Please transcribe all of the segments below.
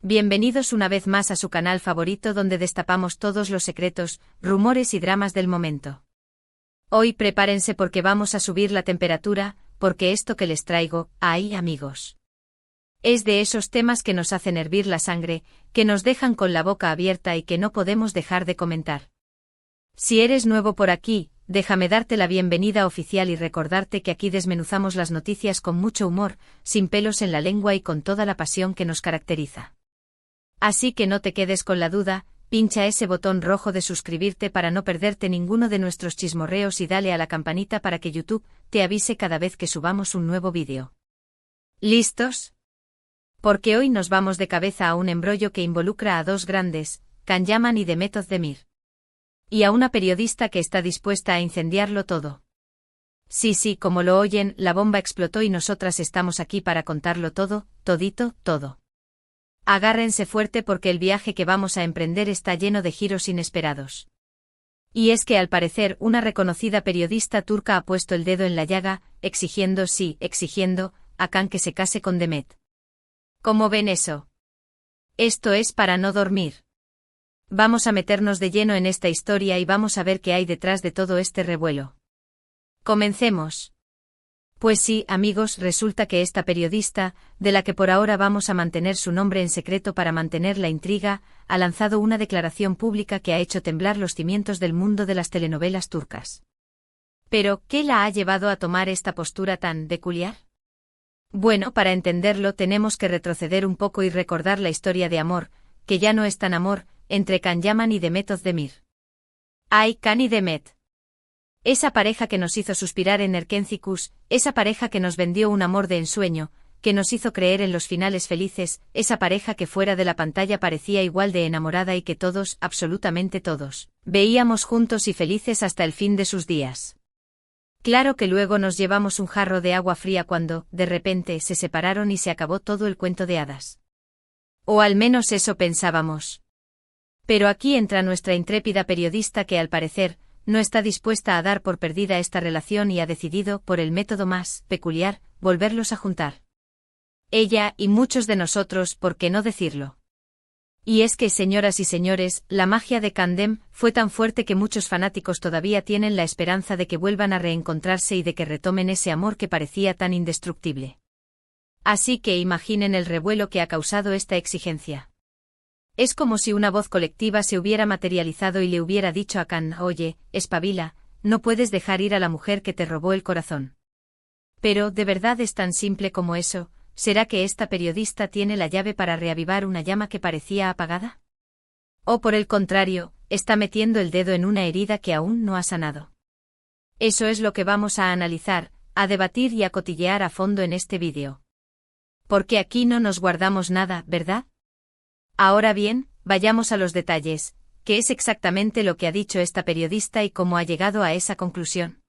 Bienvenidos una vez más a su canal favorito donde destapamos todos los secretos, rumores y dramas del momento. Hoy prepárense porque vamos a subir la temperatura, porque esto que les traigo, ¡ay amigos! Es de esos temas que nos hacen hervir la sangre, que nos dejan con la boca abierta y que no podemos dejar de comentar. Si eres nuevo por aquí, déjame darte la bienvenida oficial y recordarte que aquí desmenuzamos las noticias con mucho humor, sin pelos en la lengua y con toda la pasión que nos caracteriza. Así que no te quedes con la duda, pincha ese botón rojo de suscribirte para no perderte ninguno de nuestros chismorreos y dale a la campanita para que YouTube te avise cada vez que subamos un nuevo vídeo. ¿Listos? Porque hoy nos vamos de cabeza a un embrollo que involucra a dos grandes, Can Yaman y Demet Özdemir. Y a una periodista que está dispuesta a incendiarlo todo. Sí, como lo oyen, la bomba explotó y nosotras estamos aquí para contarlo todo, todito, todo. Agárrense fuerte porque el viaje que vamos a emprender está lleno de giros inesperados. Y es que al parecer una reconocida periodista turca ha puesto el dedo en la llaga, exigiendo a Can que se case con Demet. ¿Cómo ven eso? Esto es para no dormir. Vamos a meternos de lleno en esta historia y vamos a ver qué hay detrás de todo este revuelo. Comencemos. Pues sí, amigos, resulta que esta periodista, de la que por ahora vamos a mantener su nombre en secreto para mantener la intriga, ha lanzado una declaración pública que ha hecho temblar los cimientos del mundo de las telenovelas turcas. Pero, ¿qué la ha llevado a tomar esta postura tan peculiar? Bueno, para entenderlo tenemos que retroceder un poco y recordar la historia de amor, que ya no es tan amor, entre Can Yaman y Demet Özdemir. ¡Ay, Can y Demet! Esa pareja que nos hizo suspirar en Erkencikus, esa pareja que nos vendió un amor de ensueño, que nos hizo creer en los finales felices, esa pareja que fuera de la pantalla parecía igual de enamorada y que todos, absolutamente todos, veíamos juntos y felices hasta el fin de sus días. Claro que luego nos llevamos un jarro de agua fría cuando, de repente, se separaron y se acabó todo el cuento de hadas. O al menos eso pensábamos. Pero aquí entra nuestra intrépida periodista que al parecer, no está dispuesta a dar por perdida esta relación y ha decidido, por el método más peculiar, volverlos a juntar. Ella, y muchos de nosotros, ¿por qué no decirlo? Y es que, señoras y señores, la magia de Candem fue tan fuerte que muchos fanáticos todavía tienen la esperanza de que vuelvan a reencontrarse y de que retomen ese amor que parecía tan indestructible. Así que imaginen el revuelo que ha causado esta exigencia. Es como si una voz colectiva se hubiera materializado y le hubiera dicho a Can, oye, espabila, no puedes dejar ir a la mujer que te robó el corazón. Pero, ¿de verdad es tan simple como eso? ¿Será que esta periodista tiene la llave para reavivar una llama que parecía apagada? ¿O por el contrario, está metiendo el dedo en una herida que aún no ha sanado? Eso es lo que vamos a analizar, a debatir y a cotillear a fondo en este vídeo. Porque aquí no nos guardamos nada, ¿verdad? Ahora bien, vayamos a los detalles, ¿qué es exactamente lo que ha dicho esta periodista y cómo ha llegado a esa conclusión?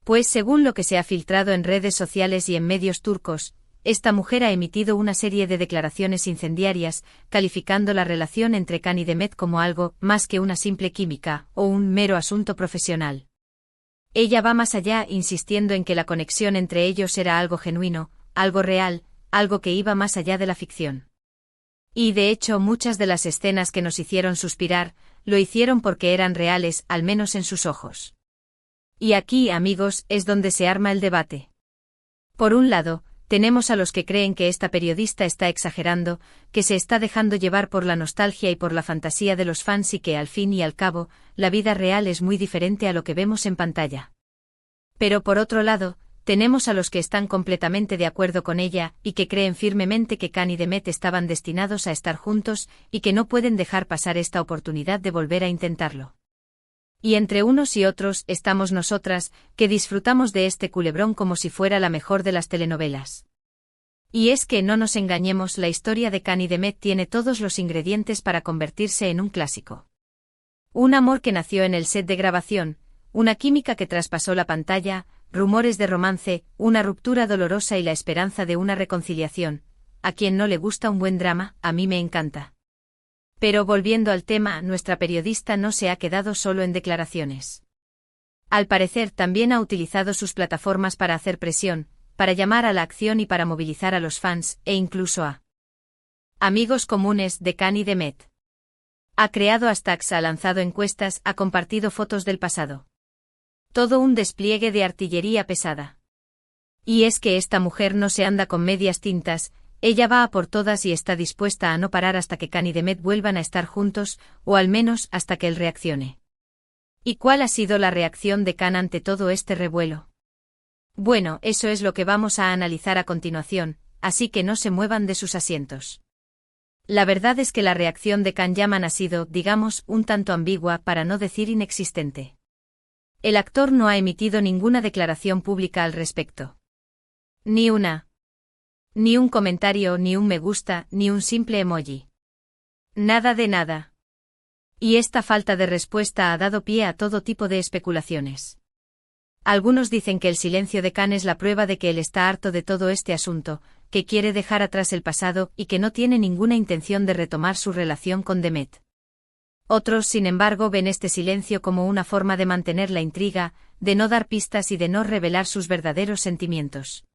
Pues según lo que se ha filtrado en redes sociales y en medios turcos, esta mujer ha emitido una serie de declaraciones incendiarias, calificando la relación entre Can y Demet como algo más que una simple química o un mero asunto profesional. Ella va más allá, insistiendo en que la conexión entre ellos era algo genuino, algo real, algo que iba más allá de la ficción. Y de hecho muchas de las escenas que nos hicieron suspirar, lo hicieron porque eran reales, al menos en sus ojos. Y aquí, amigos, es donde se arma el debate. Por un lado, tenemos a los que creen que esta periodista está exagerando, que se está dejando llevar por la nostalgia y por la fantasía de los fans y que al fin y al cabo, la vida real es muy diferente a lo que vemos en pantalla. Pero por otro lado, tenemos a los que están completamente de acuerdo con ella y que creen firmemente que Can y Demet estaban destinados a estar juntos y que no pueden dejar pasar esta oportunidad de volver a intentarlo. Y entre unos y otros estamos nosotras, que disfrutamos de este culebrón como si fuera la mejor de las telenovelas. Y es que no nos engañemos, la historia de Can y Demet tiene todos los ingredientes para convertirse en un clásico. Un amor que nació en el set de grabación, una química que traspasó la pantalla, rumores de romance, una ruptura dolorosa y la esperanza de una reconciliación. ¿A quien no le gusta un buen drama? A mí me encanta. Pero volviendo al tema, nuestra periodista no se ha quedado solo en declaraciones. Al parecer también ha utilizado sus plataformas para hacer presión, para llamar a la acción y para movilizar a los fans, e incluso a Amigos comunes de Khan y Demet. Ha creado hashtags, ha lanzado encuestas, ha compartido fotos del pasado. Todo un despliegue de artillería pesada. Y es que esta mujer no se anda con medias tintas, ella va a por todas y está dispuesta a no parar hasta que Khan y Demet vuelvan a estar juntos, o al menos hasta que él reaccione. ¿Y cuál ha sido la reacción de Khan ante todo este revuelo? Bueno, eso es lo que vamos a analizar a continuación, así que no se muevan de sus asientos. La verdad es que la reacción de Can Yaman ha sido, digamos, un tanto ambigua, para no decir inexistente. El actor no ha emitido ninguna declaración pública al respecto. Ni una. Ni un comentario, ni un me gusta, ni un simple emoji. Nada de nada. Y esta falta de respuesta ha dado pie a todo tipo de especulaciones. Algunos dicen que el silencio de Can es la prueba de que él está harto de todo este asunto, que quiere dejar atrás el pasado y que no tiene ninguna intención de retomar su relación con Demet. Otros, sin embargo, ven este silencio como una forma de mantener la intriga, de no dar pistas y de no revelar sus verdaderos sentimientos.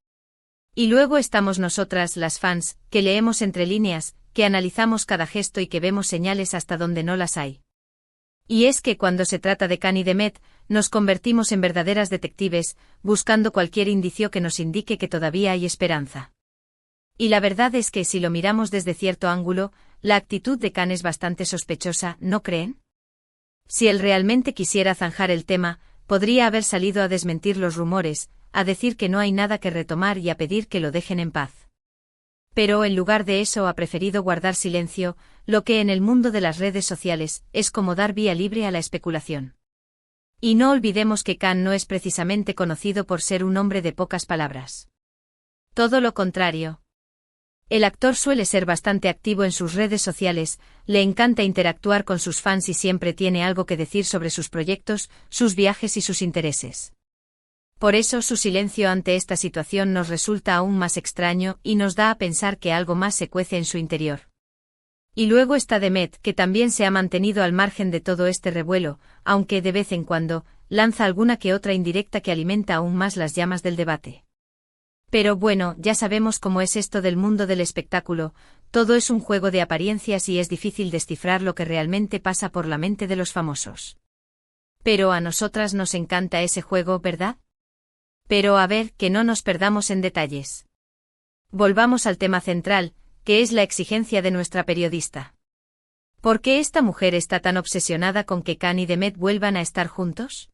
Y luego estamos nosotras, las fans, que leemos entre líneas, que analizamos cada gesto y que vemos señales hasta donde no las hay. Y es que cuando se trata de Khan y Demet, nos convertimos en verdaderas detectives, buscando cualquier indicio que nos indique que todavía hay esperanza. Y la verdad es que si lo miramos desde cierto ángulo, la actitud de Khan es bastante sospechosa, ¿no creen? Si él realmente quisiera zanjar el tema, podría haber salido a desmentir los rumores, a decir que no hay nada que retomar y a pedir que lo dejen en paz. Pero en lugar de eso ha preferido guardar silencio, lo que en el mundo de las redes sociales es como dar vía libre a la especulación. Y no olvidemos que Khan no es precisamente conocido por ser un hombre de pocas palabras. Todo lo contrario. El actor suele ser bastante activo en sus redes sociales, le encanta interactuar con sus fans y siempre tiene algo que decir sobre sus proyectos, sus viajes y sus intereses. Por eso su silencio ante esta situación nos resulta aún más extraño y nos da a pensar que algo más se cuece en su interior. Y luego está Demet, que también se ha mantenido al margen de todo este revuelo, aunque de vez en cuando lanza alguna que otra indirecta que alimenta aún más las llamas del debate. Pero bueno, ya sabemos cómo es esto del mundo del espectáculo, todo es un juego de apariencias y es difícil descifrar lo que realmente pasa por la mente de los famosos. Pero a nosotras nos encanta ese juego, ¿verdad? Pero a ver, que no nos perdamos en detalles. Volvamos al tema central, que es la exigencia de nuestra periodista. ¿Por qué esta mujer está tan obsesionada con que Khan y Demet vuelvan a estar juntos?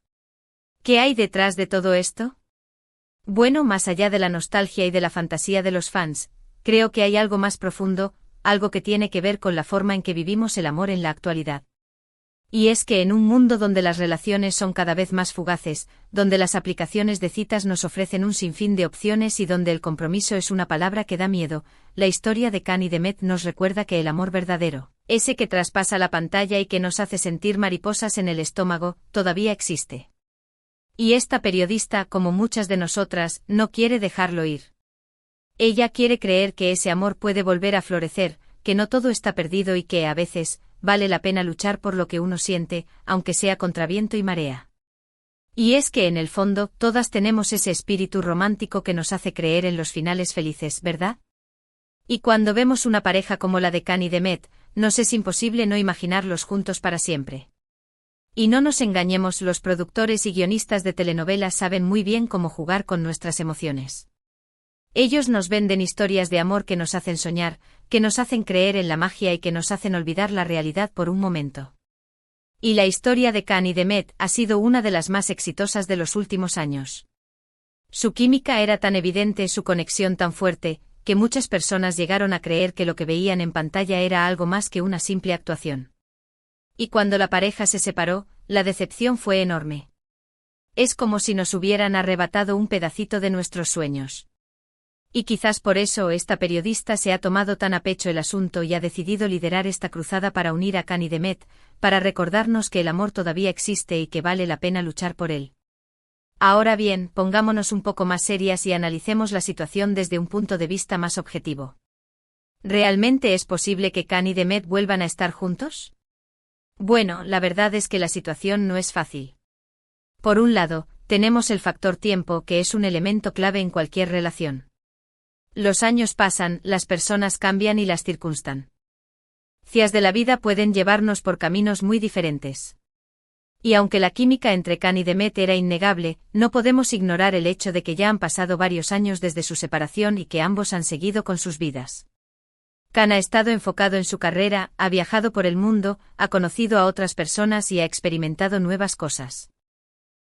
¿Qué hay detrás de todo esto? Bueno, más allá de la nostalgia y de la fantasía de los fans, creo que hay algo más profundo, algo que tiene que ver con la forma en que vivimos el amor en la actualidad. Y es que en un mundo donde las relaciones son cada vez más fugaces, donde las aplicaciones de citas nos ofrecen un sinfín de opciones y donde el compromiso es una palabra que da miedo, la historia de Khan y Demet nos recuerda que el amor verdadero, ese que traspasa la pantalla y que nos hace sentir mariposas en el estómago, todavía existe. Y esta periodista, como muchas de nosotras, no quiere dejarlo ir. Ella quiere creer que ese amor puede volver a florecer, que no todo está perdido y que, a veces, vale la pena luchar por lo que uno siente, aunque sea contra viento y marea. Y es que en el fondo, todas tenemos ese espíritu romántico que nos hace creer en los finales felices, ¿verdad? Y cuando vemos una pareja como la de Khan y Demet, nos es imposible no imaginarlos juntos para siempre. Y no nos engañemos, los productores y guionistas de telenovelas saben muy bien cómo jugar con nuestras emociones. Ellos nos venden historias de amor que nos hacen soñar, que nos hacen creer en la magia y que nos hacen olvidar la realidad por un momento. Y la historia de Khan y Demet ha sido una de las más exitosas de los últimos años. Su química era tan evidente, su conexión tan fuerte, que muchas personas llegaron a creer que lo que veían en pantalla era algo más que una simple actuación. Y cuando la pareja se separó, la decepción fue enorme. Es como si nos hubieran arrebatado un pedacito de nuestros sueños. Y quizás por eso esta periodista se ha tomado tan a pecho el asunto y ha decidido liderar esta cruzada para unir a Khan y Demet, para recordarnos que el amor todavía existe y que vale la pena luchar por él. Ahora bien, pongámonos un poco más serias y analicemos la situación desde un punto de vista más objetivo. ¿Realmente es posible que Khan y Demet vuelvan a estar juntos? Bueno, la verdad es que la situación no es fácil. Por un lado, tenemos el factor tiempo, que es un elemento clave en cualquier relación. Los años pasan, las personas cambian y las circunstancias de la vida pueden llevarnos por caminos muy diferentes. Y aunque la química entre Khan y Demet era innegable, no podemos ignorar el hecho de que ya han pasado varios años desde su separación y que ambos han seguido con sus vidas. Khan ha estado enfocado en su carrera, ha viajado por el mundo, ha conocido a otras personas y ha experimentado nuevas cosas.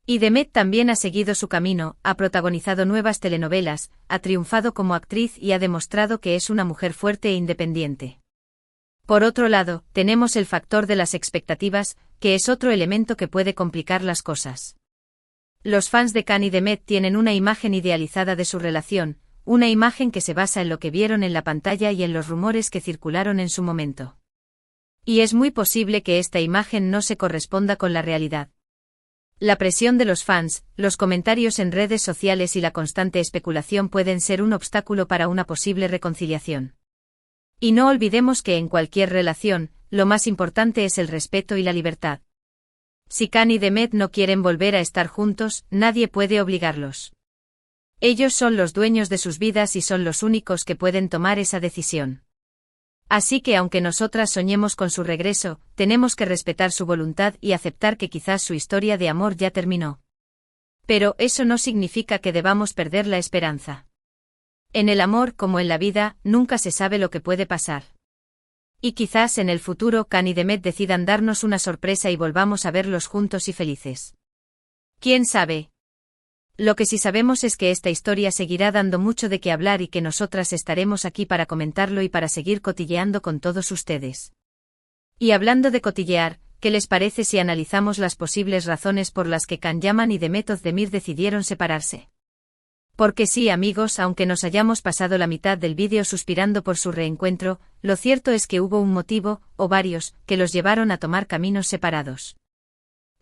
Y Demet también ha seguido su camino, ha protagonizado nuevas telenovelas, ha triunfado como actriz y ha demostrado que es una mujer fuerte e independiente. Por otro lado, tenemos el factor de las expectativas, que es otro elemento que puede complicar las cosas. Los fans de Khan y Demet tienen una imagen idealizada de su relación, una imagen que se basa en lo que vieron en la pantalla y en los rumores que circularon en su momento. Y es muy posible que esta imagen no se corresponda con la realidad. La presión de los fans, los comentarios en redes sociales y la constante especulación pueden ser un obstáculo para una posible reconciliación. Y no olvidemos que en cualquier relación, lo más importante es el respeto y la libertad. Si Khan y Demet no quieren volver a estar juntos, nadie puede obligarlos. Ellos son los dueños de sus vidas y son los únicos que pueden tomar esa decisión. Así que aunque nosotras soñemos con su regreso, tenemos que respetar su voluntad y aceptar que quizás su historia de amor ya terminó. Pero eso no significa que debamos perder la esperanza. En el amor, como en la vida, nunca se sabe lo que puede pasar. Y quizás en el futuro Khan y Demet decidan darnos una sorpresa y volvamos a verlos juntos y felices. ¿Quién sabe? Lo que sí sabemos es que esta historia seguirá dando mucho de qué hablar y que nosotras estaremos aquí para comentarlo y para seguir cotilleando con todos ustedes. Y hablando de cotillear, ¿qué les parece si analizamos las posibles razones por las que Khan Yaman y Demet Özdemir decidieron separarse? Porque sí, amigos, aunque nos hayamos pasado la mitad del vídeo suspirando por su reencuentro, lo cierto es que hubo un motivo, o varios, que los llevaron a tomar caminos separados.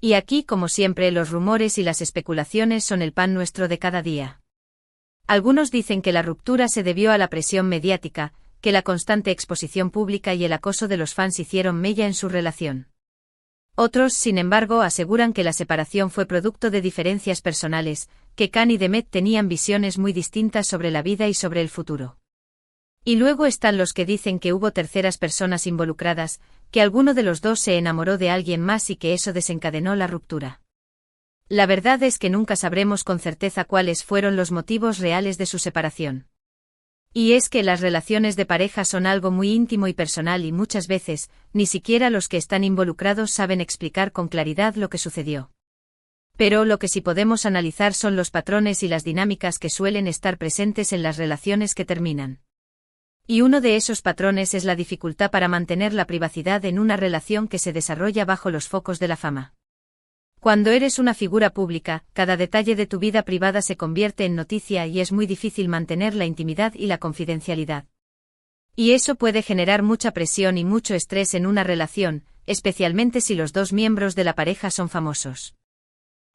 Y aquí, como siempre, los rumores y las especulaciones son el pan nuestro de cada día. Algunos dicen que la ruptura se debió a la presión mediática, que la constante exposición pública y el acoso de los fans hicieron mella en su relación. Otros, sin embargo, aseguran que la separación fue producto de diferencias personales, que Khan y Demet tenían visiones muy distintas sobre la vida y sobre el futuro. Y luego están los que dicen que hubo terceras personas involucradas, que alguno de los dos se enamoró de alguien más y que eso desencadenó la ruptura. La verdad es que nunca sabremos con certeza cuáles fueron los motivos reales de su separación. Y es que las relaciones de pareja son algo muy íntimo y personal y muchas veces, ni siquiera los que están involucrados saben explicar con claridad lo que sucedió. Pero lo que sí podemos analizar son los patrones y las dinámicas que suelen estar presentes en las relaciones que terminan. Y uno de esos patrones es la dificultad para mantener la privacidad en una relación que se desarrolla bajo los focos de la fama. Cuando eres una figura pública, cada detalle de tu vida privada se convierte en noticia y es muy difícil mantener la intimidad y la confidencialidad. Y eso puede generar mucha presión y mucho estrés en una relación, especialmente si los dos miembros de la pareja son famosos.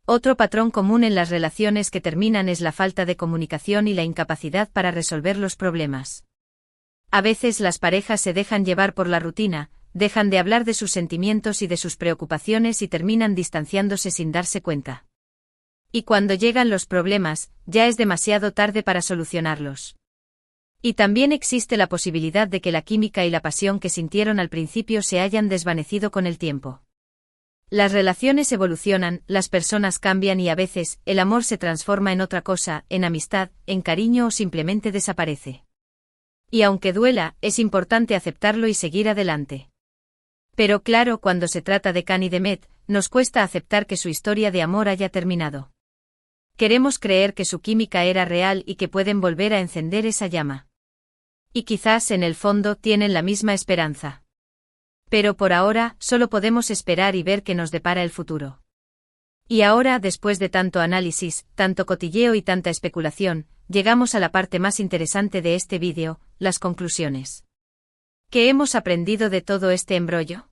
Otro patrón común en las relaciones que terminan es la falta de comunicación y la incapacidad para resolver los problemas. A veces las parejas se dejan llevar por la rutina, dejan de hablar de sus sentimientos y de sus preocupaciones y terminan distanciándose sin darse cuenta. Y cuando llegan los problemas, ya es demasiado tarde para solucionarlos. Y también existe la posibilidad de que la química y la pasión que sintieron al principio se hayan desvanecido con el tiempo. Las relaciones evolucionan, las personas cambian y a veces, el amor se transforma en otra cosa, en amistad, en cariño o simplemente desaparece. Y aunque duela, es importante aceptarlo y seguir adelante. Pero claro, cuando se trata de Khan y Demet, nos cuesta aceptar que su historia de amor haya terminado. Queremos creer que su química era real y que pueden volver a encender esa llama. Y quizás en el fondo tienen la misma esperanza. Pero por ahora, solo podemos esperar y ver qué nos depara el futuro. Y ahora, después de tanto análisis, tanto cotilleo y tanta especulación, llegamos a la parte más interesante de este vídeo, las conclusiones. ¿Qué hemos aprendido de todo este embrollo?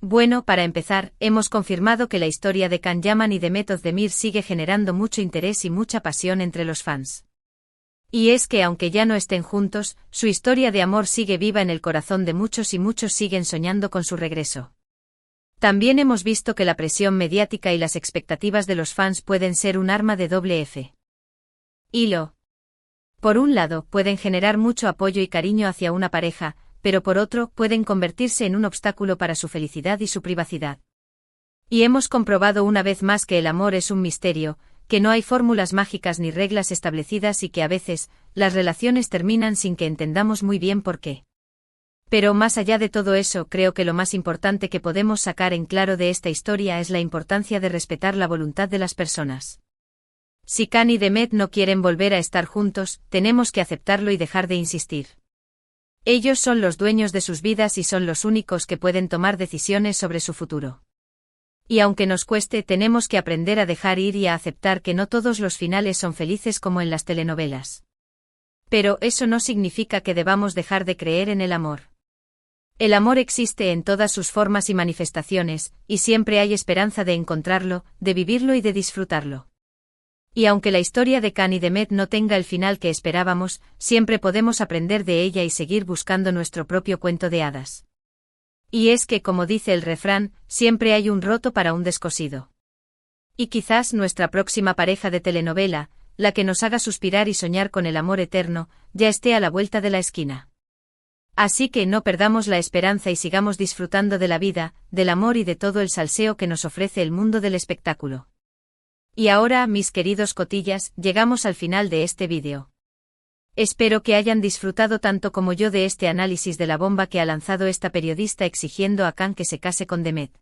Bueno, para empezar, hemos confirmado que la historia de Khan Yaman y Demet Özdemir sigue generando mucho interés y mucha pasión entre los fans. Y es que aunque ya no estén juntos, su historia de amor sigue viva en el corazón de muchos y muchos siguen soñando con su regreso. También hemos visto que la presión mediática y las expectativas de los fans pueden ser un arma de doble filo. Por un lado, pueden generar mucho apoyo y cariño hacia una pareja, pero por otro, pueden convertirse en un obstáculo para su felicidad y su privacidad. Y hemos comprobado una vez más que el amor es un misterio, que no hay fórmulas mágicas ni reglas establecidas y que a veces, las relaciones terminan sin que entendamos muy bien por qué. Pero más allá de todo eso, creo que lo más importante que podemos sacar en claro de esta historia es la importancia de respetar la voluntad de las personas. Si Can y Demet no quieren volver a estar juntos, tenemos que aceptarlo y dejar de insistir. Ellos son los dueños de sus vidas y son los únicos que pueden tomar decisiones sobre su futuro. Y aunque nos cueste, tenemos que aprender a dejar ir y a aceptar que no todos los finales son felices como en las telenovelas. Pero eso no significa que debamos dejar de creer en el amor. El amor existe en todas sus formas y manifestaciones, y siempre hay esperanza de encontrarlo, de vivirlo y de disfrutarlo. Y aunque la historia de Can y Demet no tenga el final que esperábamos, siempre podemos aprender de ella y seguir buscando nuestro propio cuento de hadas. Y es que, como dice el refrán, siempre hay un roto para un descosido. Y quizás nuestra próxima pareja de telenovela, la que nos haga suspirar y soñar con el amor eterno, ya esté a la vuelta de la esquina. Así que no perdamos la esperanza y sigamos disfrutando de la vida, del amor y de todo el salseo que nos ofrece el mundo del espectáculo. Y ahora, mis queridos cotillas, llegamos al final de este vídeo. Espero que hayan disfrutado tanto como yo de este análisis de la bomba que ha lanzado esta periodista exigiendo a Can que se case con Demet.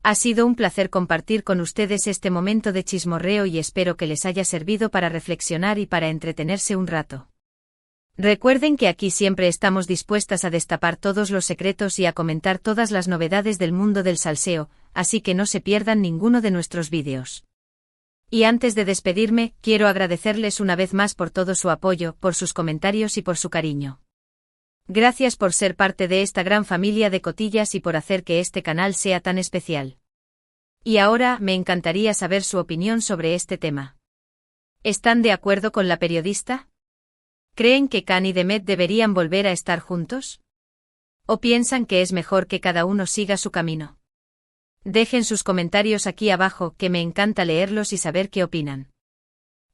Ha sido un placer compartir con ustedes este momento de chismorreo y espero que les haya servido para reflexionar y para entretenerse un rato. Recuerden que aquí siempre estamos dispuestas a destapar todos los secretos y a comentar todas las novedades del mundo del salseo, así que no se pierdan ninguno de nuestros vídeos. Y antes de despedirme, quiero agradecerles una vez más por todo su apoyo, por sus comentarios y por su cariño. Gracias por ser parte de esta gran familia de cotillas y por hacer que este canal sea tan especial. Y ahora, me encantaría saber su opinión sobre este tema. ¿Están de acuerdo con la periodista? ¿Creen que Can y Demet deberían volver a estar juntos? ¿O piensan que es mejor que cada uno siga su camino? Dejen sus comentarios aquí abajo, que me encanta leerlos y saber qué opinan.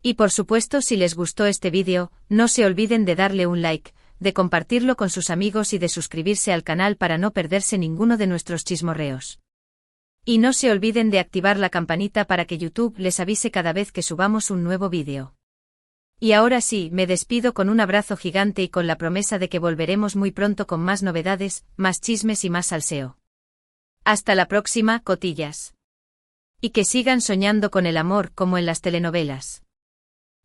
Y por supuesto, si les gustó este vídeo, no se olviden de darle un like, de compartirlo con sus amigos y de suscribirse al canal para no perderse ninguno de nuestros chismorreos. Y no se olviden de activar la campanita para que YouTube les avise cada vez que subamos un nuevo vídeo. Y ahora sí, me despido con un abrazo gigante y con la promesa de que volveremos muy pronto con más novedades, más chismes y más salseo. Hasta la próxima, cotillas. Y que sigan soñando con el amor como en las telenovelas.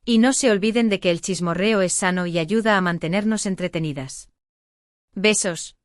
Y no se olviden de que el chismorreo es sano y ayuda a mantenernos entretenidas. Besos.